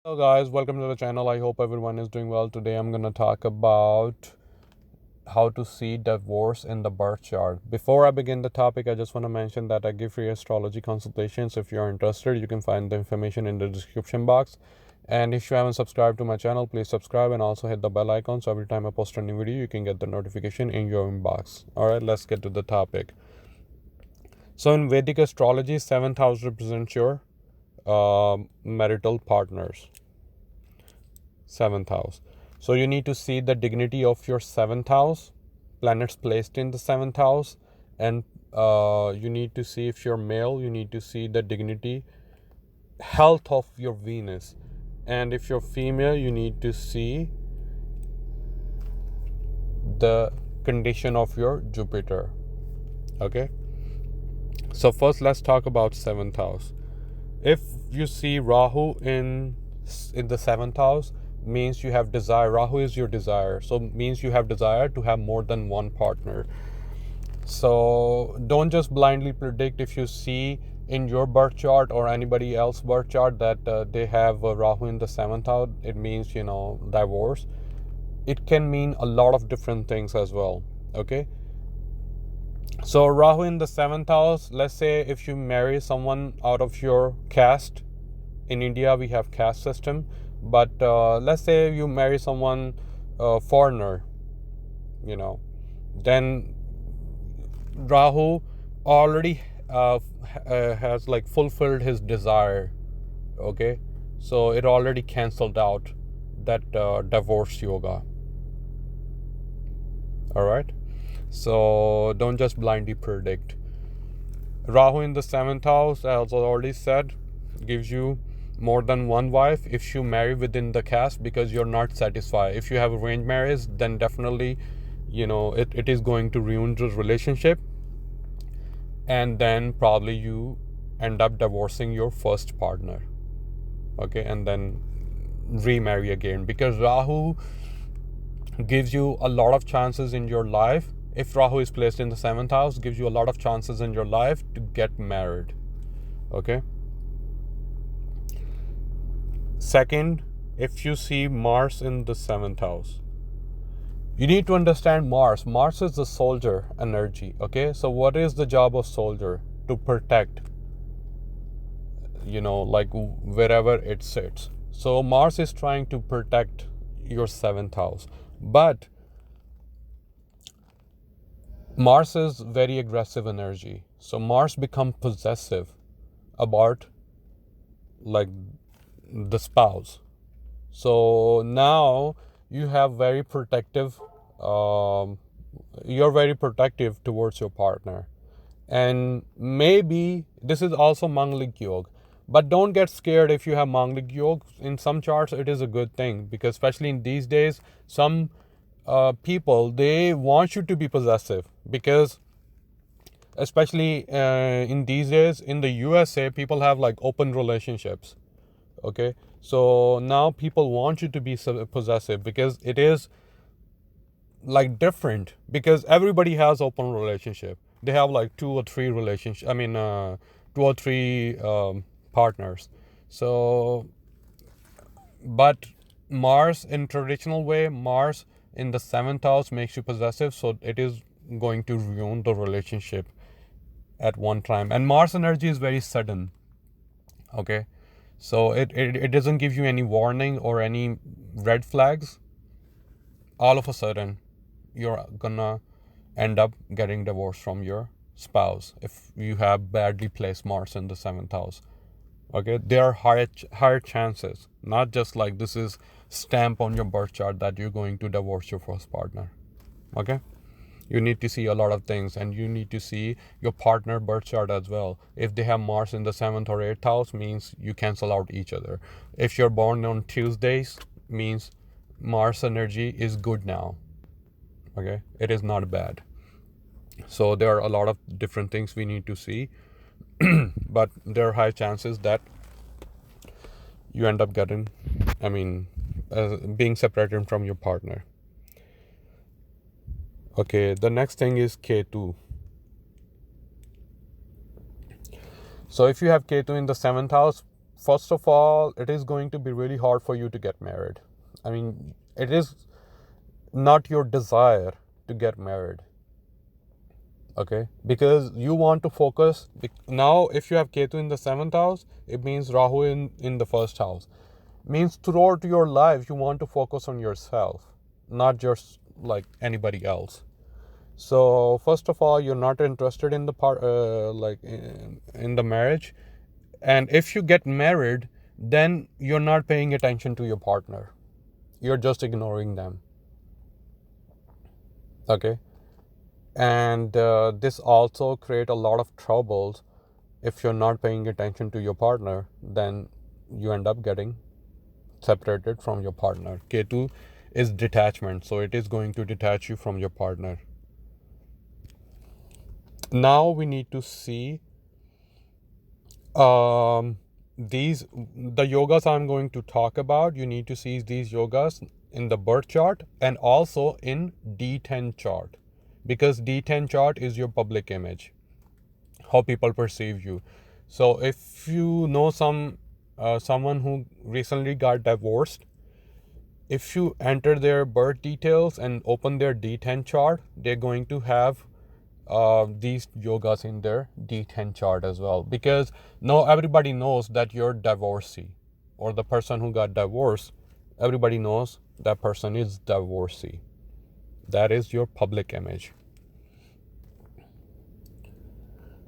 Hello guys, welcome to the channel. I hope everyone is doing well. Today I'm going to talk about how to see divorce in the birth chart. Before I begin the topic, I just want to mention that I give free astrology consultations. If you're interested, you can find the information in the description box. And if you haven't subscribed to my channel, please subscribe and also hit the bell icon so every time I post a new video, you can get the notification in your inbox. Alright, let's get to the topic. So in Vedic astrology, 7th house represents your marital partners. 7th house. So you need to see the dignity of your 7th house, planets placed in the 7th house, and you need to see if you're male, you need to see the dignity, health of your Venus. And if you're female, you need to see the condition of your Jupiter. Okay. So first let's talk about 7th house. If you see Rahu in the 7th house, means you have desire. Rahu is your desire, so means you have desire to have more than one partner. So don't just blindly predict. If you see in your birth chart or anybody else's birth chart that they have Rahu in the 7th house, it means divorce. It can mean a lot of different things as well. Okay. So Rahu in the 7th house, let's say if you marry someone out of your caste. In India we have caste system, but let's say you marry someone foreigner, then Rahu already has like fulfilled his desire. Okay, so it already cancelled out that divorce yoga. All right, so don't just blindly predict. Rahu in the 7th house, as I already said, gives you more than one wife if you marry within the caste because you're not satisfied. If you have arranged marriage, then definitely it is going to ruin the relationship, and then probably you end up divorcing your first partner. Okay, and then remarry again, because Rahu gives you a lot of chances in your life. If Rahu is placed in the 7th house, gives you a lot of chances in your life to get married. Okay. Second, if you see Mars in the 7th house, you need to understand Mars. Mars is the soldier energy. Okay, so what is the job of soldier? To protect, like wherever it sits. So Mars is trying to protect your 7th house, but Mars is very aggressive energy. So Mars become possessive about like the spouse. So now you have very protective, you're very protective towards your partner. And maybe this is also Manglik Yog. But don't get scared if you have Manglik Yog. In some charts, it is a good thing, because especially in these days, some people, they want you to be possessive, because especially in these days in the USA, people have like open relationships. Okay, so now people want you to be possessive because it is like different, because everybody has open relationship. They have like two or three partners. So but Mars in traditional way, Mars in the 7th house makes you possessive, so it is going to ruin the relationship at one time. And Mars energy is very sudden. Okay, so it doesn't give you any warning or any red flags. All of a sudden you're gonna end up getting divorced from your spouse if you have badly placed Mars in the 7th house. Okay, there are higher chances, not just like this is stamp on your birth chart that you're going to divorce your first partner. Okay, you need to see a lot of things, and you need to see your partner birth chart as well. If they have Mars in the 7th or 8th house, means you cancel out each other. If you're born on Tuesdays, means Mars energy is good now. Okay, it is not bad. So there are a lot of different things we need to see. But there are high chances that you end up being separated from your partner. Okay, the next thing is Ketu. So if you have Ketu in the 7th house, first of all, it is going to be really hard for you to get married. I mean, it is not your desire to get married. Okay, because you want to focus. Now, if you have Ketu in the 7th house, it means Rahu in the 1st house. Means throughout your life, you want to focus on yourself, not just like anybody else. So first of all, you're not interested in the in the marriage, and if you get married, then you're not paying attention to your partner. You're just ignoring them. Okay, and this also create a lot of troubles. If you're not paying attention to your partner, then you end up getting separated from your partner. Ketu is detachment, so it is going to detach you from your partner. Now we need to see the yogas I'm going to talk about. You need to see these yogas in the birth chart and also in D10 chart, because D10 chart is your public image, how people perceive you. So if you know someone who recently got divorced, if you enter their birth details and open their D10 chart, they're going to have these yogas in their D10 chart as well, because now everybody knows that you're divorcee, or the person who got divorced, everybody knows that person is divorcee. That is your public image.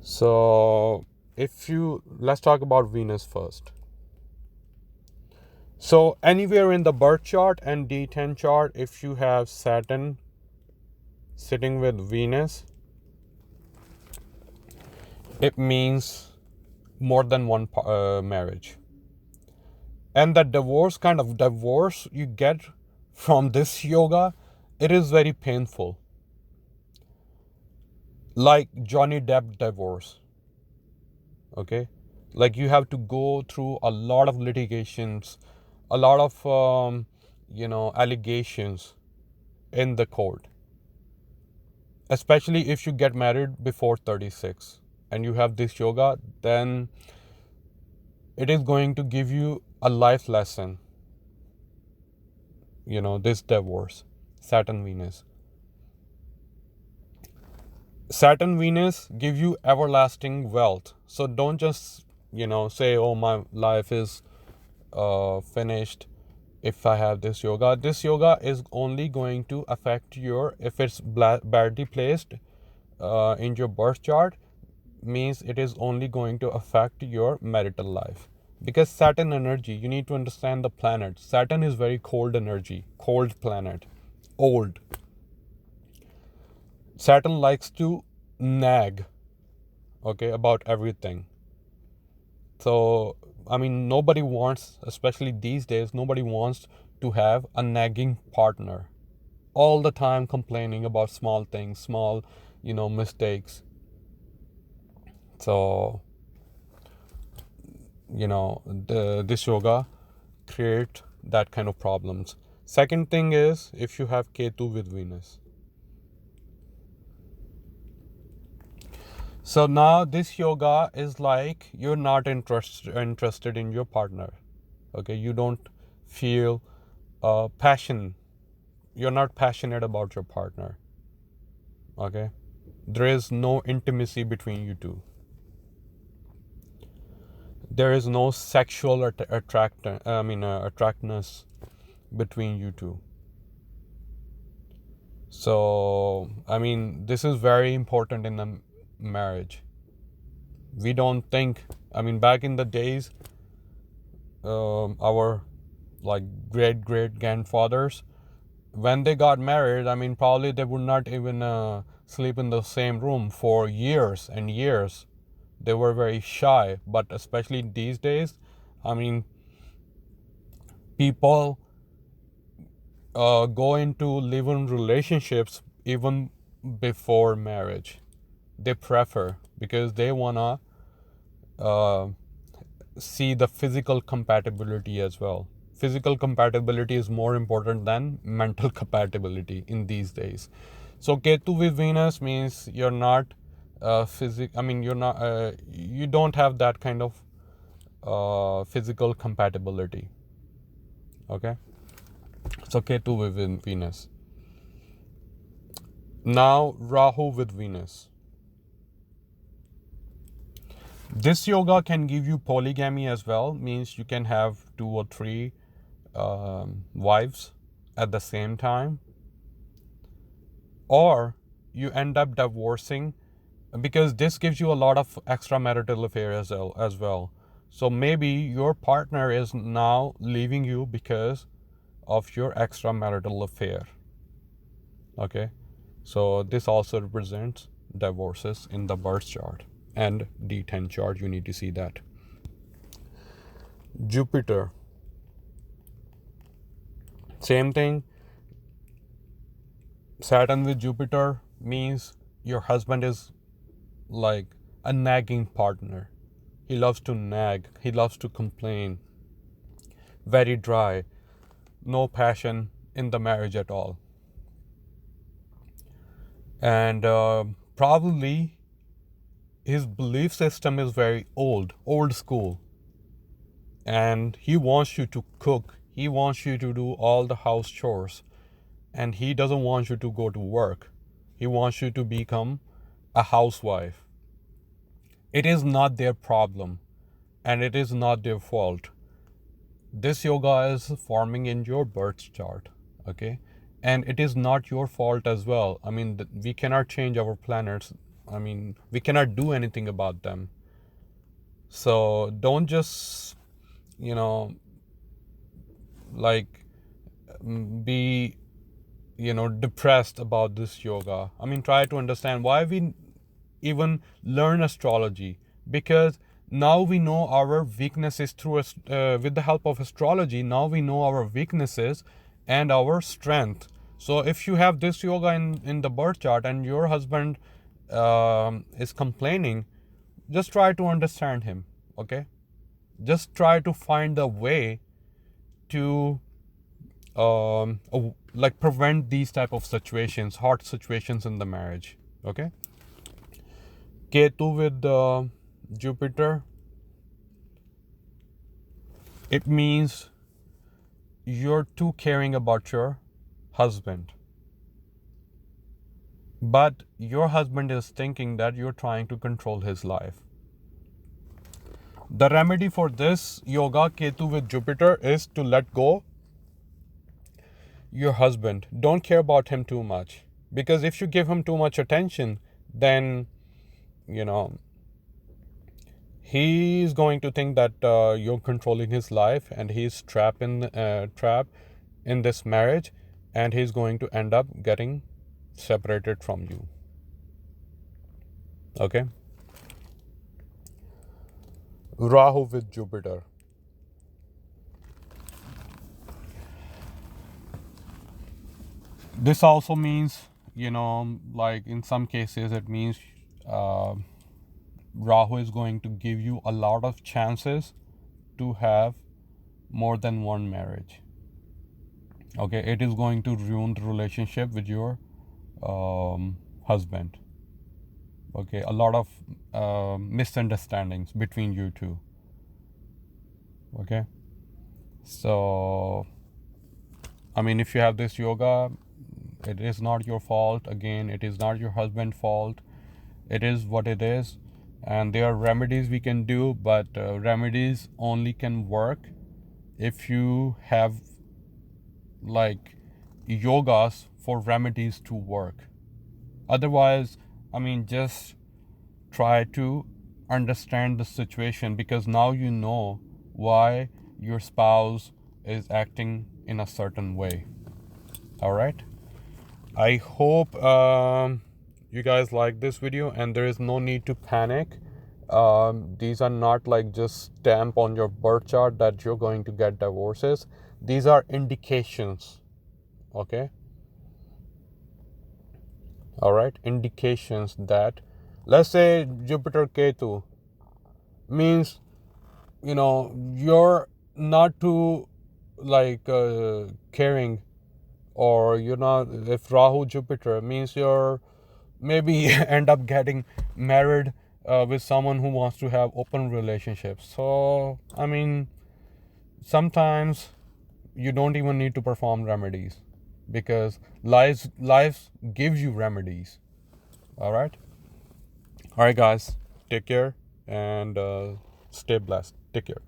So let's talk about Venus first. So anywhere in the birth chart and D10 chart, if you have Saturn sitting with Venus, it means more than one marriage. And the kind of divorce you get from this yoga, it is very painful. Like Johnny Depp divorce. Okay? Like you have to go through a lot of litigations, a lot of, allegations in the court. Especially if you get married before 36 and you have this yoga, then it is going to give you a life lesson. This divorce, Saturn Venus. Saturn Venus give you everlasting wealth. So don't just, say, oh, my life is finished if I have this yoga. This yoga is only going to affect if it's badly placed in your birth chart, means it is only going to affect your marital life. Because Saturn energy, you need to understand the planet. Saturn is very cold energy, cold planet, old. Saturn likes to nag, okay, about everything. So, nobody wants, especially these days, nobody wants to have a nagging partner. All the time complaining about small things, small, mistakes. So, this yoga create that kind of problems. Second thing is, if you have Ketu with Venus. So now this yoga is like you're not interested in your partner. Okay, you don't feel passion. You're not passionate about your partner. Okay, there is no intimacy between you two. There is no sexual attractness between you two. So this is very important in the marriage. We don't think, back in the days, our great grandfathers, when they got married, probably they would not even sleep in the same room for years and years. They were very shy. But especially these days, people go into live-in relationships even before marriage. They prefer, because they wanna see the physical compatibility as well. Physical compatibility is more important than mental compatibility in these days. So Ketu with Venus means you're not you don't have that kind of physical compatibility. Okay, so Ketu with Venus. Now Rahu with Venus. This yoga can give you polygamy as well, means you can have 2 or 3 wives at the same time, or you end up divorcing, because this gives you a lot of extramarital affairs as well. So maybe your partner is now leaving you because of your extramarital affair. Okay, so this also represents divorces in the birth chart and D10 chart. You need to see that. Jupiter, same thing. Saturn with Jupiter means your husband is like a nagging partner. He loves to nag, he loves to complain, very dry, no passion in the marriage at all. And probably his belief system is very old school. And he wants you to cook, he wants you to do all the house chores, and he doesn't want you to go to work. He wants you to become a housewife. It is not their problem, and it is not their fault. This yoga is forming in your birth chart, okay? And it is not your fault as well. I mean, we cannot change our planets. I mean, we cannot do anything about them. So don't just, like be, depressed about this yoga. I mean, try to understand why we even learn astrology, because now we know our weaknesses through with the help of astrology. Now we know our weaknesses and our strength. So if you have this yoga in the birth chart and your husband is complaining, just try to understand him. Okay, just try to find a way to like prevent these type of situations, hard situations in the marriage. Okay, Ketu with Jupiter, it means you're too caring about your husband, but your husband is thinking that you're trying to control his life. The remedy for this yoga, Ketu with Jupiter, is to let go your husband. Don't care about him too much, because if you give him too much attention, then he's going to think that you're controlling his life, and he's trapped in this marriage, and he's going to end up getting separated from you. Okay, Rahu with Jupiter. This also means, like in some cases, it means Rahu is going to give you a lot of chances to have more than one marriage. Okay, it is going to ruin the relationship with your husband. Okay, a lot of misunderstandings between you two. Okay, so I mean, if you have this yoga, it is not your fault. Again, it is not your husband's fault. It is what it is. And there are remedies we can do, but remedies only can work if you have like yogas for remedies to work. Otherwise, I mean, just try to understand the situation, because now you know why your spouse is acting in a certain way. All right, I hope you guys like this video, and there is no need to panic. These are not like just stamp on your birth chart that you're going to get divorces. These are indications. Okay, all right, indications that, let's say Jupiter Ketu means you're not too like caring, or you're not. If Rahu Jupiter means you're maybe end up getting married with someone who wants to have open relationships. So I mean, sometimes you don't even need to perform remedies, because life gives you remedies. All right guys, take care and stay blessed. Take care.